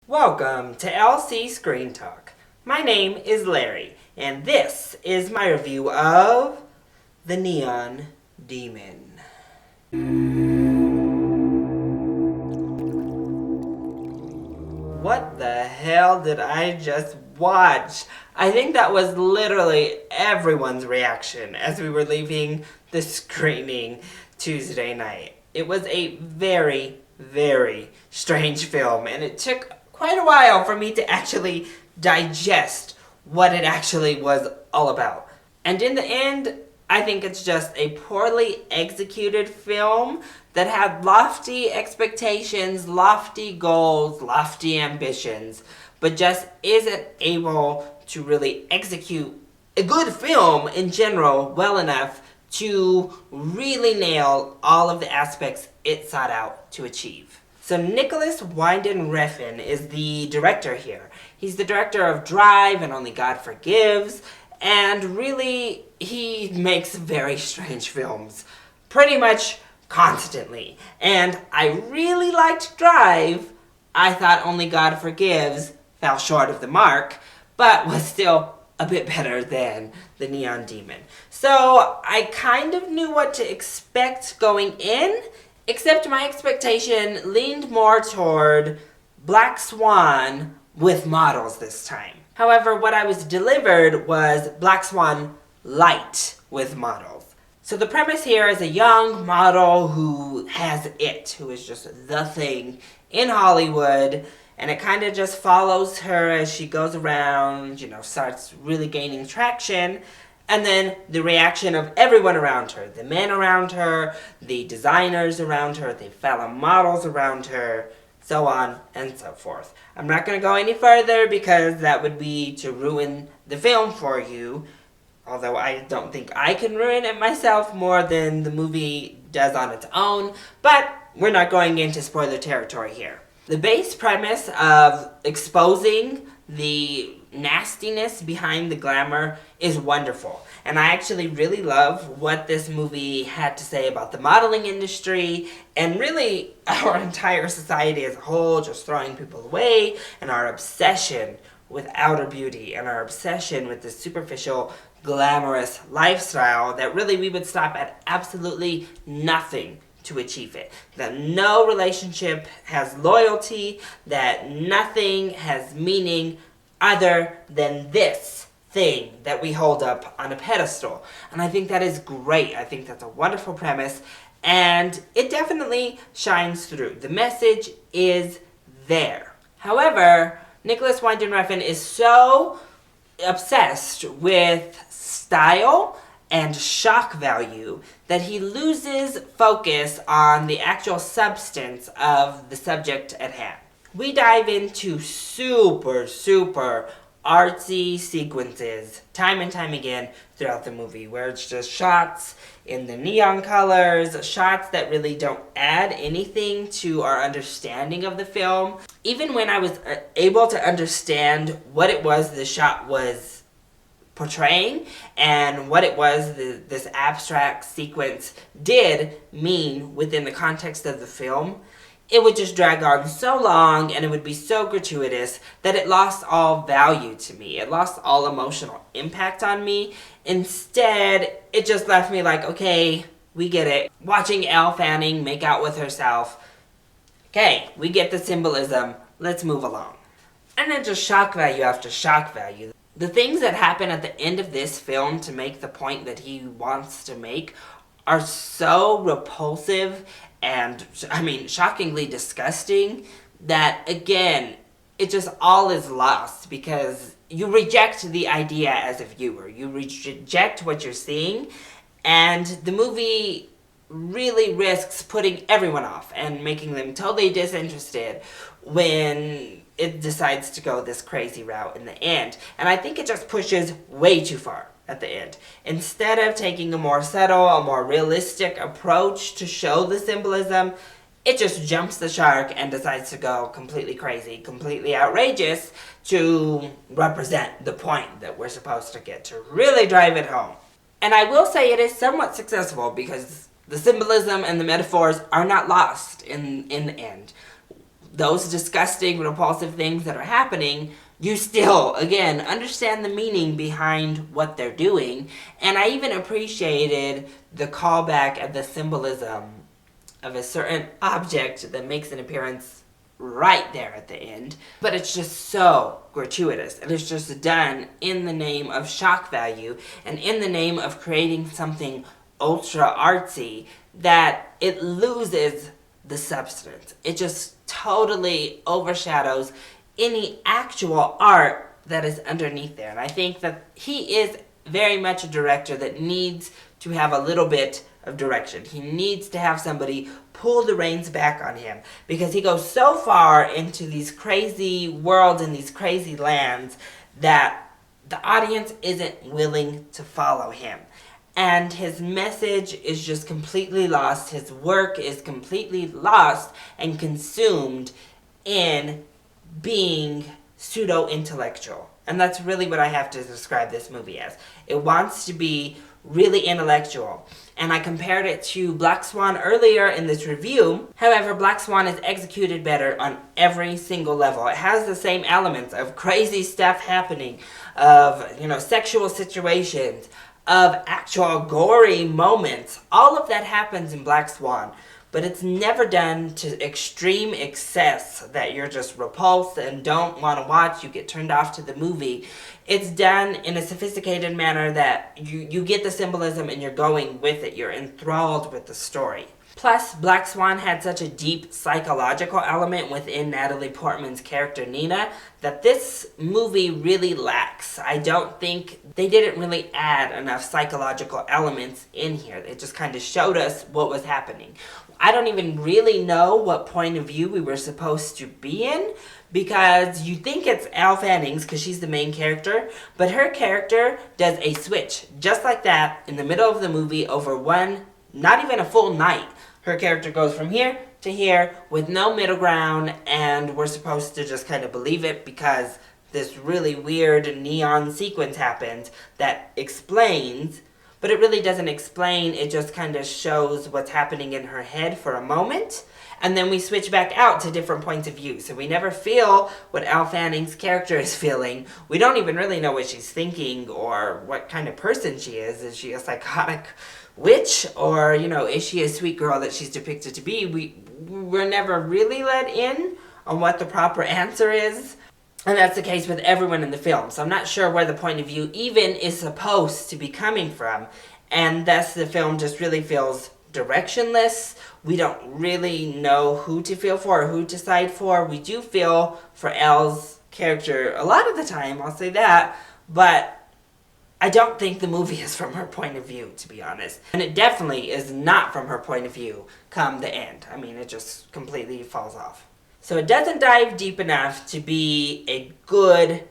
Welcome to LC Screen Talk. My name is Larry, and this is my review of The Neon Demon. What the hell did I just watch? I think that was literally everyone's reaction as we were leaving the screening Tuesday night. It was a very, very strange film, and it took quite a while for me to actually digest what it actually was all about. And in the end, I think it's just a poorly executed film that had lofty expectations, lofty goals, lofty ambitions, but just isn't able to really execute a good film in general well enough to really nail all of the aspects it sought out to achieve. So Nicholas Winding Refn is the director here. He's the director of Drive and Only God Forgives, and really, he makes very strange films pretty much constantly. And I really liked Drive. I thought Only God Forgives fell short of the mark, but was still a bit better than The Neon Demon. So I kind of knew what to expect going in, except my expectation leaned more toward Black Swan with models this time. However, what I was delivered was Black Swan light with models. So the premise here is a young model who has it, who is just the thing in Hollywood, and it kind of just follows her as she goes around, starts really gaining traction. And then the reaction of everyone around her, the men around her, the designers around her, the fellow models around her, so on and so forth. I'm not going to go any further because that would be to ruin the film for you, although I don't think I can ruin it myself more than the movie does on its own, but we're not going into spoiler territory here. The base premise of exposing the nastiness behind the glamour is wonderful. And I actually really love what this movie had to say about the modeling industry and really our entire society as a whole, just throwing people away, and our obsession with outer beauty and our obsession with the superficial, glamorous lifestyle that really we would stop at absolutely nothing to achieve it. That no relationship has loyalty, that nothing has meaning other than this thing that we hold up on a pedestal. And I think that is great. I think that's a wonderful premise, and it definitely shines through. The message is there. However, Nicholas Winding Refn is so obsessed with style and shock value that he loses focus on the actual substance of the subject at hand. We dive into super artsy sequences time and time again throughout the movie, where it's just shots in the neon colors, shots that really don't add anything to our understanding of the film. Even when I was able to understand what it was the shot was portraying and what it was this abstract sequence did mean within the context of the film, it would just drag on so long and it would be so gratuitous that it lost all value to me. It lost all emotional impact on me. Instead, it just left me like, okay, we get it. Watching Elle Fanning make out with herself. Okay, we get the symbolism. Let's move along. And then just shock value after shock value. The things that happen at the end of this film to make the point that he wants to make are so repulsive and, shockingly disgusting that, again, it just all is lost because you reject the idea as a viewer. You reject what you're seeing, and the movie really risks putting everyone off and making them totally disinterested when it decides to go this crazy route in the end. And I think it just pushes way too far at the end. Instead of taking a more subtle, a more realistic approach to show the symbolism, it just jumps the shark and decides to go completely crazy, completely outrageous to represent the point that we're supposed to get, to really drive it home. And I will say it is somewhat successful because the symbolism and the metaphors are not lost in the end. those disgusting, repulsive things that are happening, you still, again, understand the meaning behind what they're doing. And I even appreciated the callback and the symbolism of a certain object that makes an appearance right there at the end. But it's just so gratuitous, and it's just done in the name of shock value and in the name of creating something ultra artsy that it loses the substance. It just totally overshadows any actual art that is underneath there. And I think that he is very much a director that needs to have a little bit of direction. He needs to have somebody pull the reins back on him, because he goes so far into these crazy worlds and these crazy lands that the audience isn't willing to follow him. And his message is just completely lost. His work is completely lost and consumed in being pseudo-intellectual. And that's really what I have to describe this movie as. It wants to be really intellectual. And I compared it to Black Swan earlier in this review. However, Black Swan is executed better on every single level. It has the same elements of crazy stuff happening, of, sexual situations, of actual gory moments. All of that happens in Black Swan. But it's never done to extreme excess that you're just repulsed and don't want to watch, you get turned off to the movie. It's done in a sophisticated manner that you get the symbolism and you're going with it. You're enthralled with the story. Plus, Black Swan had such a deep psychological element within Natalie Portman's character Nina that this movie really lacks. I don't think they didn't really add enough psychological elements in here. It just kind of showed us what was happening. I don't even really know what point of view we were supposed to be in, because you think it's Elle Fanning's because she's the main character, but her character does a switch just like that in the middle of the movie over one, not even a full night. Her character goes from here to here with no middle ground, and we're supposed to just kind of believe it because this really weird neon sequence happens that explains, but it really doesn't explain. It just kind of shows what's happening in her head for a moment, and then we switch back out to different points of view. So we never feel what Elle Fanning's character is feeling. We don't even really know what she's thinking or what kind of person she is. Is she a psychotic witch, or, is she a sweet girl that she's depicted to be? We're never really let in on what the proper answer is. And that's the case with everyone in the film. So I'm not sure where the point of view even is supposed to be coming from. And thus the film just really feels directionless. We don't really know who to feel for or who to side for. We do feel for Elle's character a lot of the time, I'll say that. But I don't think the movie is from her point of view, to be honest. And it definitely is not from her point of view come the end. I mean, it just completely falls off. So it doesn't dive deep enough to be a good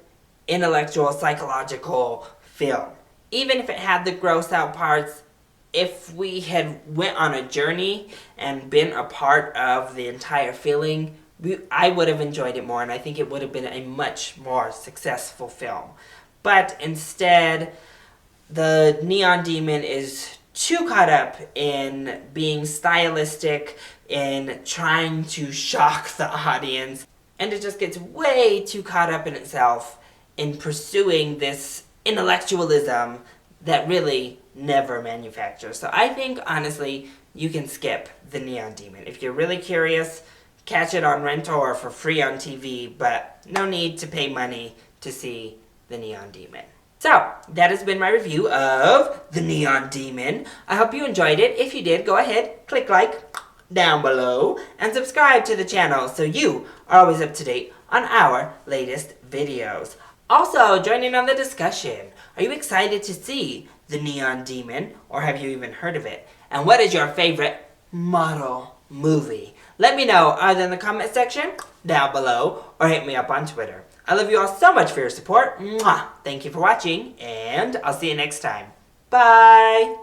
intellectual, psychological film. Even if it had the gross out parts, if we had went on a journey and been a part of the entire feeling, I would have enjoyed it more, and I think it would have been a much more successful film. But instead, the Neon Demon is too caught up in being stylistic, in trying to shock the audience, and it just gets way too caught up in itself in pursuing this intellectualism that really never manufactures. So I think, honestly, you can skip the Neon Demon. If you're really curious, catch it on rental or for free on TV, but no need to pay money to see the Neon Demon. So, that has been my review of The Neon Demon. I hope you enjoyed it. If you did, go ahead, click like down below, and subscribe to the channel so you are always up to date on our latest videos. Also, join in on the discussion. Are you excited to see The Neon Demon, or have you even heard of it? And what is your favorite model movie? Let me know either in the comment section down below or hit me up on Twitter. I love you all so much for your support. Mwah! Thank you for watching, and I'll see you next time. Bye!